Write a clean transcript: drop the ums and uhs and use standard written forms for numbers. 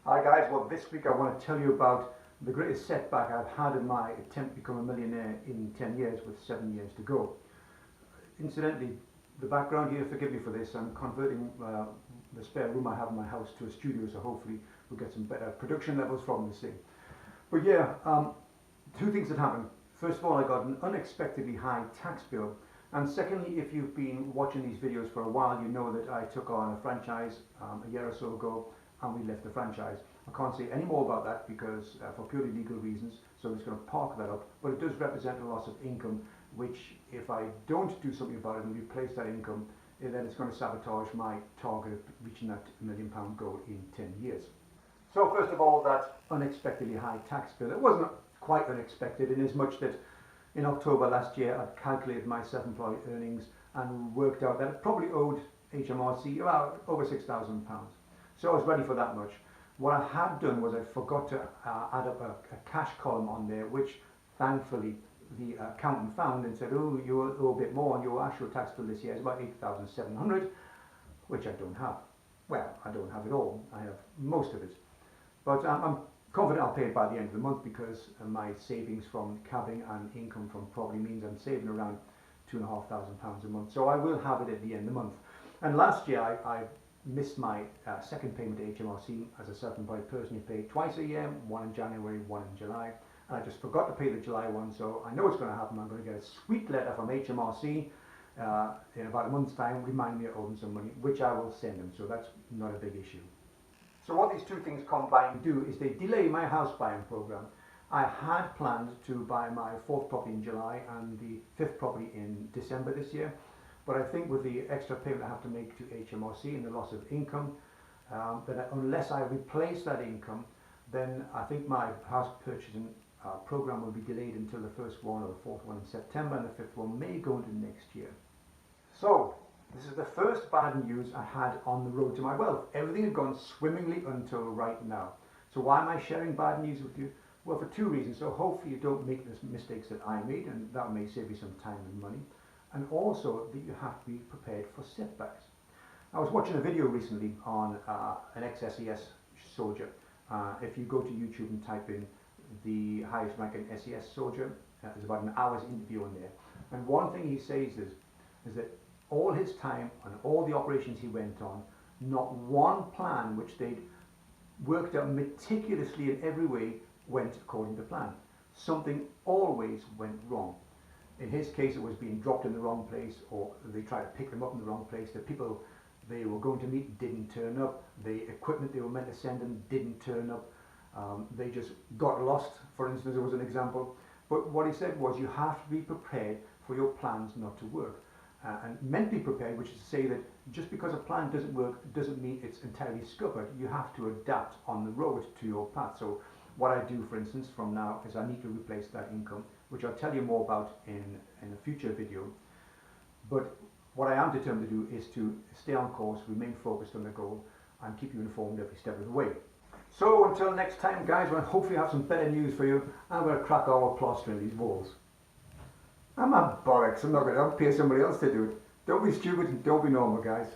Hi guys, well this week I want to tell you about the greatest setback I've had in my attempt to become a millionaire in 10 years with 7 years to go. Incidentally, the background here, forgive me for this, I'm converting the spare room I have in my house to a studio, so hopefully we'll get some better production levels from this thing. But yeah, two things that happened. First of all, I got an unexpectedly high tax bill. And secondly, if you've been watching these videos for a while, you know that I took on a franchise a year or so ago, and we left the franchise. I can't say any more about that because for purely legal reasons, so I'm just going to park that up. But it does represent a loss of income, which if I don't do something about it and replace that income, then it's going to sabotage my target of reaching that £1 million goal in 10 years. So first of all, that unexpectedly high tax bill. It wasn't quite unexpected in as much that in October last year I'd calculated my self-employed earnings and worked out that it probably owed HMRC about over £6,000. So I was ready for that much. What I had done was I forgot to add up a cash column on there, which thankfully the accountant found and said, oh, you owe a bit more, and your actual tax bill this year is about 8,700, which I don't have. Well, I don't have it all. I have most of it. But I'm confident I'll pay it by the end of the month because my savings from cabbing and income from property means I'm saving around £2,500 a month. So I will have it at the end of the month. And last year I missed my second payment to HMRC as a self-employed person. You pay twice a year, one in January, one in July. And I just forgot to pay the July one, so I know it's going to happen. I'm going to get a sweet letter from HMRC in about a month's time, reminding me I owe them some money, which I will send them, so that's not a big issue. So what these two things combined do is they delay my house buying program. I had planned to buy my fourth property in July and the fifth property in December this year. But I think with the extra payment I have to make to HMRC and the loss of income, that unless I replace that income, then I think my house purchasing program will be delayed until the first one or the fourth one in September, and the fifth one may go into next year. So this is the first bad news I had on the road to my wealth. Everything had gone swimmingly until right now. So why am I sharing bad news with you? Well, for two reasons. So hopefully you don't make the mistakes that I made, and that may save you some time and money. And also that you have to be prepared for setbacks. I was watching a video recently on an ex-SES soldier. If you go to YouTube and type in the highest ranking SES soldier, there's about an hour's interview on there. And one thing he says is that all his time and all the operations he went on, not one plan which they'd worked out meticulously in every way went according to plan. Something always went wrong. In his case, it was being dropped in the wrong place, or they tried to pick them up in the wrong place. The people they were going to meet didn't turn up. The equipment they were meant to send them didn't turn up. They just got lost, for instance, there was an example. But what he said was you have to be prepared for your plans not to work. And mentally prepared, which is to say that just because a plan doesn't work doesn't mean it's entirely scuppered. You have to adapt on the road to your path. So what I do, for instance, from now is I need to replace that income, which I'll tell you more about in a future video. But what I am determined to do is to stay on course, remain focused on the goal, and keep you informed every step of the way. So until next time, guys, when hopefully I have some better news for you, I'm going to crack on with plastering these walls. I'm not bollocks, I'm not going to pay somebody else to do it. Don't be stupid and don't be normal, guys.